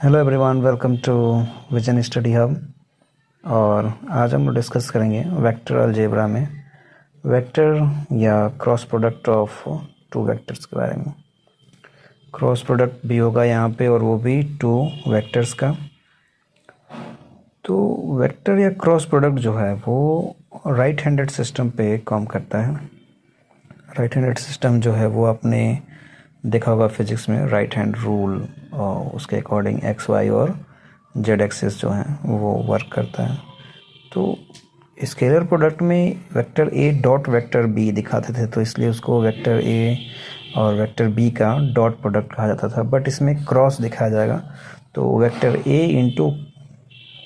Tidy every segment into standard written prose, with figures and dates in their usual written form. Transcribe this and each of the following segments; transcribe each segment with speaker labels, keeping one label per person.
Speaker 1: Hello everyone, welcome to Vision Study Hub. और आज हम लोग डिस्कस करेंगे वेक्टर अलजेब्रा में वेक्टर या cross product of two vectors के बारे में। क्रॉस प्रोडक्ट भी होगा यहाँ पे, और वो भी टू वेक्टर्स का। तो वेक्टर या क्रॉस प्रोडक्ट जो है वो राइट हैंडेड सिस्टम पे काम करता है। राइट हैंडेड सिस्टम जो है वो आपने देखा होगा फिजिक्स में, राइट हैंड रूल, और उसके अकॉर्डिंग एक्स वाई और जेड एक्सिस जो है वो वर्क करता है। तो स्केलर प्रोडक्ट में vector A dot vector B दिखाते थे, तो इसलिए उसको वेक्टर ए और वेक्टर बी का डॉट प्रोडक्ट कहा जाता था। बट इसमें क्रॉस दिखाया जाएगा, तो vector A into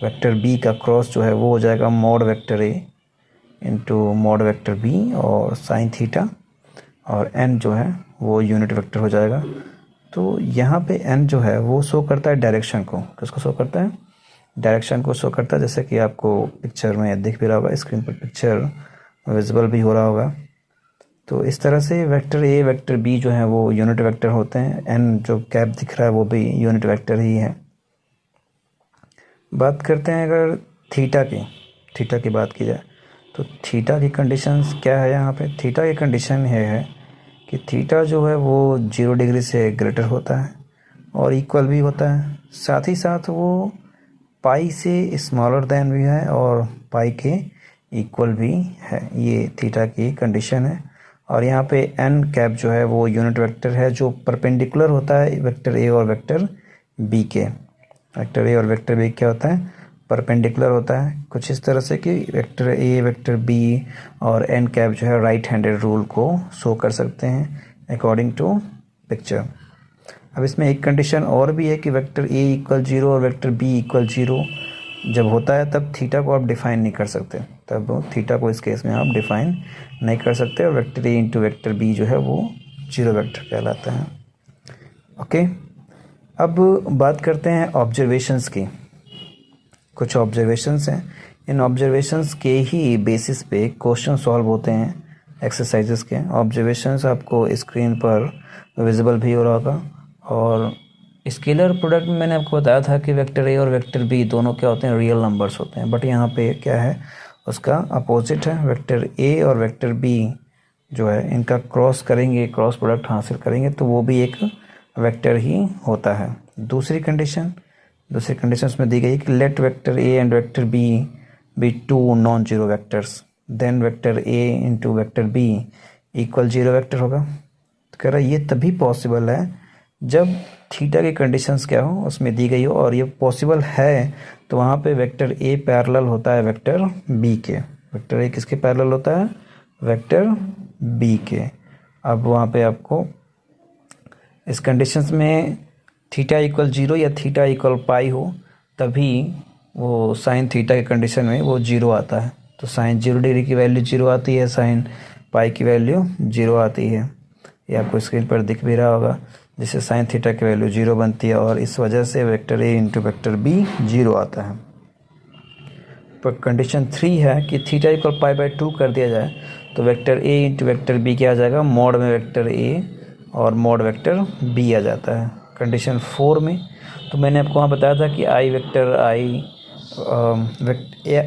Speaker 1: vector B का क्रॉस जो है वो हो जाएगा mod vector A into mod vector B और साइन थीटा, और एन जो है वो यूनिट वेक्टर हो जाएगा। तो यहाँ पे एन जो है वो शो करता है डायरेक्शन को। किसको शो करता है? डायरेक्शन को शो करता है। जैसे कि आपको पिक्चर में दिख भी रहा होगा, स्क्रीन पर पिक्चर विजिबल भी हो रहा होगा। तो इस तरह से वेक्टर ए वेक्टर बी जो है वो यूनिट वेक्टर होते हैं। एन जो कैप दिख रहा है वो भी यूनिट वेक्टर ही है। बात करते हैं अगर थीटा की बात की जाए, तो थीटा की कंडीशंस क्या है यहाँ पे? थीटा की कंडीशन है कि थीटा जो है वो 0 डिग्री से ग्रेटर होता है और इक्वल भी होता है। साथ ही साथ वो पाई से स्मॉलर देन भी है और पाई के इक्वल भी है। ये थीटा की कंडीशन है। और यहाँ पे एन कैप जो है वो यूनिट वेक्टर है, जो परपेंडिकुलर होता है वेक्टर ए और वेक्टर बी के। वेक्टर ए और वेक्टर बी क्या होता है? परपेंडिकुलर होता है। कुछ इस तरह से कि वेक्टर ए वेक्टर बी और एन कैप जो है राइट हैंडेड रूल को शो कर सकते हैं अकॉर्डिंग टू पिक्चर। अब इसमें एक कंडीशन और भी है कि वेक्टर ए इक्वल 0 और वेक्टर बी इक्वल 0 जब होता है तब थीटा को आप डिफाइन नहीं कर सकते। तब थीटा को इस केस में आप डिफाइन नहीं कर सकते, और vector A into vector B जो है वो 0 वेक्टर कहलाता है। ओके, अब बात करते हैं ऑब्जर्वेशंस की। कुछ ऑब्जर्वेशंस हैं, इन ऑब्जर्वेशंस के ही बेसिस पे क्वेश्चन सॉल्व होते हैं एक्सरसाइजेस के। ऑब्जर्वेशंस आपको स्क्रीन पर विजिबल भी हो रहा होगा। और स्केलर प्रोडक्ट में मैंने आपको बताया था कि वेक्टर ए और वेक्टर बी दोनों क्या होते हैं? रियल नंबर्स होते हैं। बट यहाँ पे क्या है, उसका अपोजिट है। वेक्टर ए और वेक्टर बी जो है इनका क्रॉस करेंगे, क्रॉस प्रोडक्ट हासिल करेंगे, तो वो भी एक वेक्टर ही होता है। दूसरी कंडीशन उसमें दी गई है कि let vector A and vector B two non zero vectors, then vector A into vector B equal 0 vector होगा। तो कह रहा है ये तभी पॉसिबल है जब थीटा की कंडीशंस क्या हो उसमें दी गई हो, और ये पॉसिबल है तो वहाँ पे वेक्टर ए पैरेलल होता है वेक्टर बी के। वेक्टर ए किसके पैरेलल होता है? वेक्टर बी के। अब वहाँ पे आपको इस कंडीशंस में थीटा इक्वल 0 या थीटा इक्वल पाई हो, तभी वो साइन थीटा के कंडीशन में वो 0 आता है। तो साइन 0 डिग्री की वैल्यू 0 आती है, साइन पाई की वैल्यू 0 आती है। ये आपको स्क्रीन पर दिख भी रहा होगा, जिससे साइन थीटा की वैल्यू 0 बनती है, और इस वजह से vector A into vector B 0 आता है। पर कंडीशन 3 है कि थीटा इक्वल पाई बाई 2 कर दिया जाए, तो vector A into vector B क्या आ जाएगा? मॉड में वेक्टर ए और मॉड वेक्टर बी आ जाता है। कंडीशन 4 में तो मैंने आपको वहाँ बताया था कि आई वेक्टर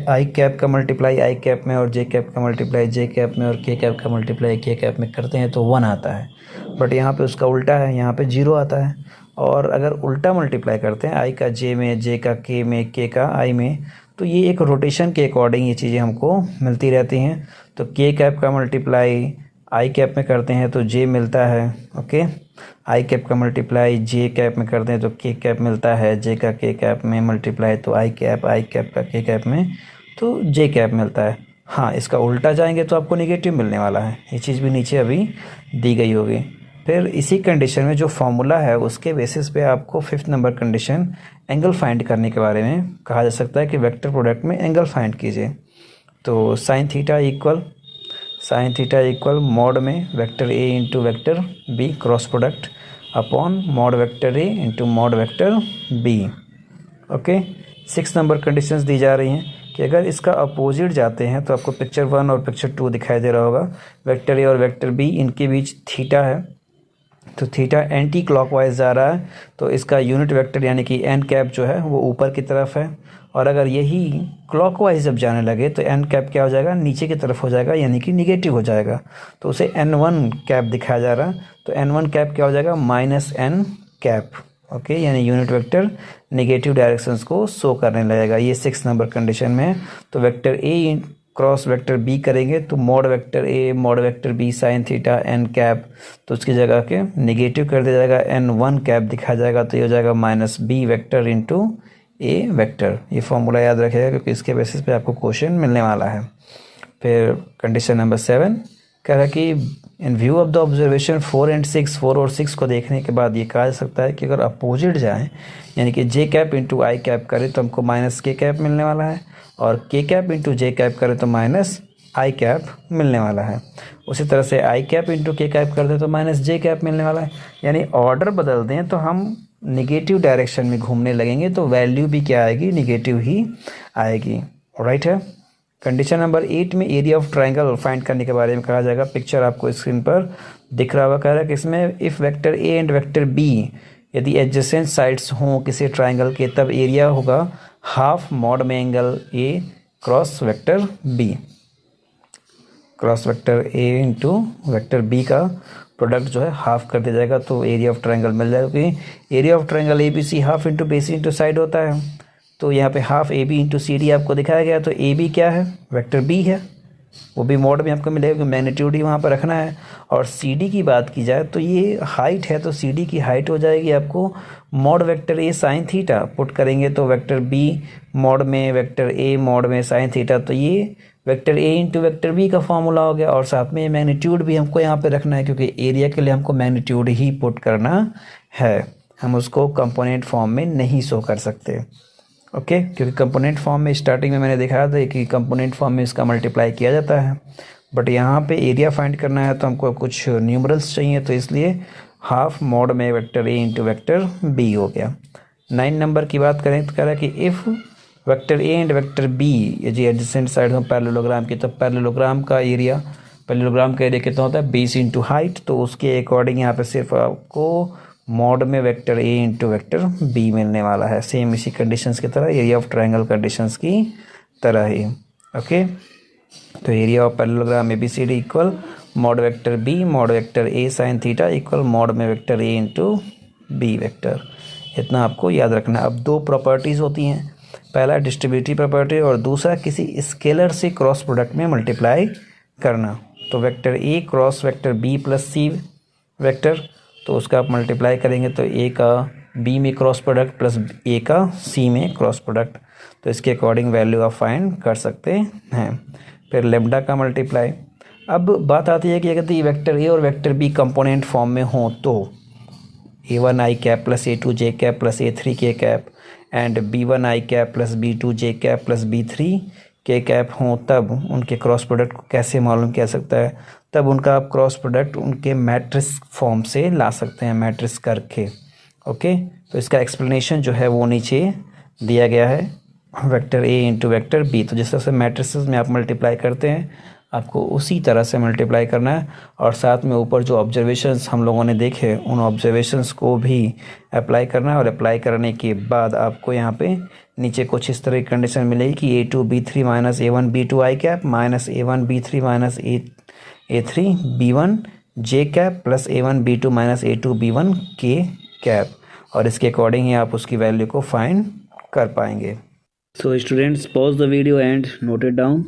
Speaker 1: आई कैप का मल्टीप्लाई आई कैप में, और जे कैप का मल्टीप्लाई जे कैप में, और के कैप का मल्टीप्लाई के कैप में करते हैं तो 1 आता है। बट यहाँ पे उसका उल्टा है, यहाँ पे 0 आता है। और अगर उल्टा मल्टीप्लाई करते हैं आई का जे में, जे का के में, के का आई में, तो ये एक रोटेशन के अकॉर्डिंग ये चीज़ें हमको मिलती रहती हैं। तो के कैप का मल्टीप्लाई आई कैप में करते हैं तो जे मिलता है। ओके, आई कैप का मल्टीप्लाई जे कैप में करते हैं तो के कैप मिलता है। जे का के कैप में मल्टीप्लाई तो आई कैप का के कैप में तो जे कैप मिलता है। हाँ, इसका उल्टा जाएंगे तो आपको नेगेटिव मिलने वाला है। ये चीज़ भी नीचे अभी दी गई होगी। फिर इसी कंडीशन में जो फॉर्मूला है उसके बेसिस पे आपको 5th number condition angle find करने के बारे में कहा जा सकता है कि वेक्टर प्रोडक्ट में एंगल फाइंड कीजिए। तो साइन थीटा इक्वल मॉड में vector A into vector B cross product upon mod vector A into mod vector B. Okay, 6 number conditions दी जा रही हैं कि अगर इसका अपोजिट जाते हैं तो आपको पिक्चर 1 और पिक्चर 2 दिखाई दे रहा होगा। वेक्टर ए और वेक्टर बी इनके बीच थीटा है, तो थीटा एंटी क्लॉकवाइज जा रहा है, तो इसका यूनिट वेक्टर यानी कि एन कैप जो है वो ऊपर की तरफ है, और अगर यही क्लॉकवाइज जब जाने लगे तो एन कैप क्या हो जाएगा, नीचे की तरफ हो जाएगा, यानी कि निगेटिव हो जाएगा। तो उसे n1 कैप दिखाया जा रहा है, तो n1 कैप क्या हो जाएगा, माइनस एन कैप। ओके, यानी यूनिट वेक्टर नेगेटिव डायरेक्शंस को शो करने लगेगा। ये 6 नंबर कंडीशन में है। तो vector A cross vector B करेंगे तो mod vector A mod vector B sine theta N cap, तो उसकी जगह के निगेटिव कर दिया जाएगा, n1 कैप दिखाया जाएगा, तो ये हो जाएगा माइनस बी वेक्टर इंटू ए वेक्टर। ये फॉर्मूला याद रखिएगा क्योंकि इसके बेसिस पे आपको क्वेश्चन मिलने वाला है। फिर कंडीशन नंबर 7 कह रहा है कि इन view of the observation 4 and 6, 4 और 6 को देखने के बाद ये कहा जा सकता है कि अगर अपोजिट जाएँ, यानी कि जे कैप इंटू आई कैप करें तो हमको माइनस के कैप मिलने वाला है, और के कैप इंटू जे कैप करें तो माइनस आई कैप मिलने वाला है। उसी तरह से आई कैप इंटू के कैप कर दें तो माइनस जे कैप मिलने वाला है। यानी ऑर्डर बदल दें तो हम निगेटिव डायरेक्शन में घूमने लगेंगे, तो वैल्यू भी क्या आएगी, निगेटिव ही आएगी। राइट है। कंडीशन नंबर 8 में एरिया ऑफ ट्राइंगल फाइंड करने के बारे में कहा जाएगा। पिक्चर आपको स्क्रीन पर दिख रहा होगा। कह रहा है कि इसमें if vector A and vector B यदि एडजेसेंट साइड्स हों किसी ट्राइंगल के, तब एरिया होगा हाफ मॉड में angle A cross vector B. Cross vector A into vector B का प्रोडक्ट जो है हाफ कर दिया जाएगा, तो एरिया ऑफ ट्राइंगल मिल जाएगा। क्योंकि area of triangle A B C half into base into side होता है, तो यहाँ पे half A B into C D आपको दिखाया गया। तो ए बी क्या है, वेक्टर बी है, वो भी मॉड में आपको मिलेगा क्योंकि मैग्नीट्यूड ही वहाँ पर रखना है। और सी डी की बात की जाए तो ये हाइट है, तो सी डी की हाइट हो जाएगी आपको mod vector A sine theta. Put करेंगे तो वेक्टर बी मॉड में वेक्टर ए मॉड में साइन थीटा, तो ये vector A into vector B का फॉर्मूला हो गया। और साथ में मैग्नीट्यूड भी हमको यहाँ पे रखना है क्योंकि एरिया के लिए हमको मैग्नीट्यूड ही पुट करना है, हम उसको कंपोनेंट फॉर्म में नहीं शो कर सकते। ओके, क्योंकि कंपोनेंट फॉर्म में स्टार्टिंग में मैंने दिखाया था कि कंपोनेंट फॉर्म में इसका मल्टीप्लाई किया जाता है, बट यहाँ पे एरिया फाइंड करना है तो हमको कुछ न्यूमरल्स चाहिए, तो इसलिए हाफ मॉड में vector A into vector B हो गया। 9 नंबर की बात करें तो कह रहा है कि if vector A and vector B ये जी एडजेसेंट साइड हो पैरेललोग्राम की, तो पैरेललोग्राम का एरिया कितना होता है, बेस इंटू हाइट। तो उसके अकॉर्डिंग यहाँ पे सिर्फ आपको मॉड में vector A into vector B मिलने वाला है, सेम इसी कंडीशंस की तरह, एरिया ऑफ ट्राइंगल कंडीशंस की तरह ही। ओके, तो area of parallelogram A B C D equal mod vector B mod vector A sine theta equal mod में vector A into B vector. इतना आपको याद रखना है। अब 2 प्रॉपर्टीज़ होती हैं, पहला डिस्ट्रीब्यूटिव प्रॉपर्टी और दूसरा किसी स्केलर से क्रॉस प्रोडक्ट में मल्टीप्लाई करना। तो vector A cross vector B plus C vector, तो उसका आप मल्टीप्लाई करेंगे तो ए का बी में क्रॉस प्रोडक्ट प्लस ए का सी में क्रॉस प्रोडक्ट, तो इसके अकॉर्डिंग वैल्यू आप फाइंड कर सकते हैं। फिर लेम्डा का मल्टीप्लाई। अब बात आती है कि अगर ये वेक्टर ए और वेक्टर बी कंपोनेंट फॉर्म में हों तो a1 आई कैप प्लस a2 जे कैप प्लस a3 के cap and b1 I cap plus b2 J cap plus b3 के कैप हों, तब उनके क्रॉस प्रोडक्ट को कैसे मालूम किया सकता है, तब उनका आप क्रॉस प्रोडक्ट उनके मैट्रिक्स फॉर्म से ला सकते हैं, मैट्रिक्स करके। ओके, तो इसका एक्सप्लेनेशन जो है वो नीचे दिया गया है, vector A into vector B. तो जिस तरह से मैट्रिसेस में आप मल्टीप्लाई करते हैं आपको उसी तरह से मल्टीप्लाई करना है, और साथ में ऊपर जो ऑब्जर्वेशंस हम लोगों ने देखे उन ऑब्जर्वेशंस को भी अप्लाई करना है। और अप्लाई करने के बाद आपको यहाँ पे नीचे कुछ इस तरह की कंडीशन मिलेगी कि a2 b3 minus a1 b2 I cap minus a1 b3 minus a3 b1 J cap plus a1 b2 minus a2 b1 के कैप, और इसके अकॉर्डिंग ही आप उसकी वैल्यू को फाइंड कर पाएंगे। So students, pause the video and note it down.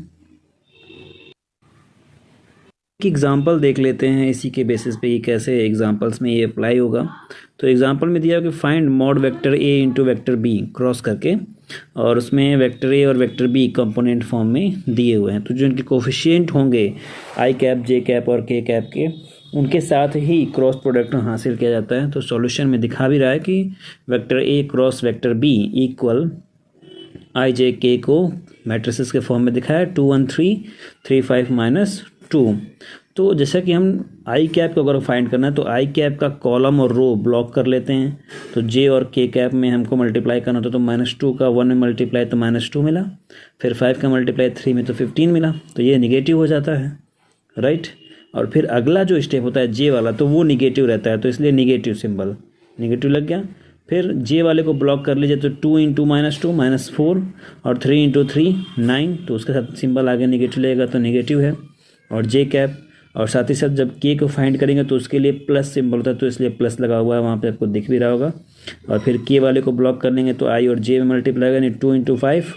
Speaker 1: Example देख लेते हैं, इसी के बेसिस पे ये कैसे एग्जाम्पल्स में ये अप्लाई होगा। तो एग्जाम्पल में दिया कि find mod vector A into vector B cross करके, और उसमें वेक्टर ए और वेक्टर बी कंपोनेंट फॉर्म में दिए हुए हैं। तो जो इनके कोफिशिएंट होंगे आई कैप जे कैप और के कैप के, उनके साथ ही क्रॉस प्रोडक्ट हासिल किया जाता है। तो सॉल्यूशन में दिखा भी रहा है कि vector A cross vector B equal I J K को मैट्रिसेस के फॉर्म में दिखाया 2 1 3 3 5 माइनस 2। तो जैसा कि हम आई कैप को अगर फाइंड करना है तो आई कैप का कॉलम और रो ब्लॉक कर लेते हैं। तो जे और के कैप में हमको मल्टीप्लाई करना था, तो -2 का 1 में मल्टीप्लाई तो -2 मिला, फिर 5 का मल्टीप्लाई 3 में तो 15 मिला, तो ये निगेटिव हो जाता है, राइट।
Speaker 2: और फिर अगला जो स्टेप होता है जे वाला, तो वो निगेटिव रहता है, तो इसलिए निगेटिव सिंबल, निगेटिव लग गया। फिर जे वाले को ब्लॉक कर लीजिए, तो 2 इंटू -2 -4 और 3 इंटू 3 9, तो उसके साथ सिंबल आगे निगेटिव लगेगा, तो निगेटिव है। और जे कैप, और साथ ही साथ जब के को फाइंड करेंगे तो उसके लिए प्लस सिंबल होता है, तो इसलिए प्लस लगा हुआ है वहाँ पे, आपको दिख भी रहा होगा। और फिर के वाले को ब्लॉक कर लेंगे तो आई और जे में मल्टीप्लाई होगा, यानी 2 इंटू 5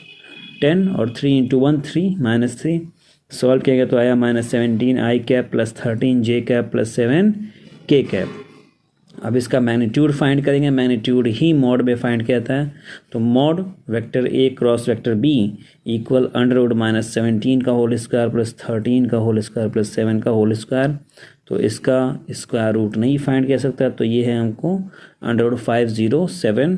Speaker 2: 10 और 3 इंटू 1 3 -3। सॉल्व किया तो आया -17 I cap plus 13 J cap plus 7 K cap. अब इसका मैग्नीट्यूड फाइंड करेंगे, मैग्नीट्यूड ही मॉड में फाइंड किया था, तो mod vector A cross vector B equal under root -17 का होल स्क्वायर प्लस 13 का होल स्क्वायर प्लस 7 का होल स्क्वायर। तो इसका स्क्वायर रूट नहीं फाइंड किया सकता, तो ये है हमको अंडर रूट 507।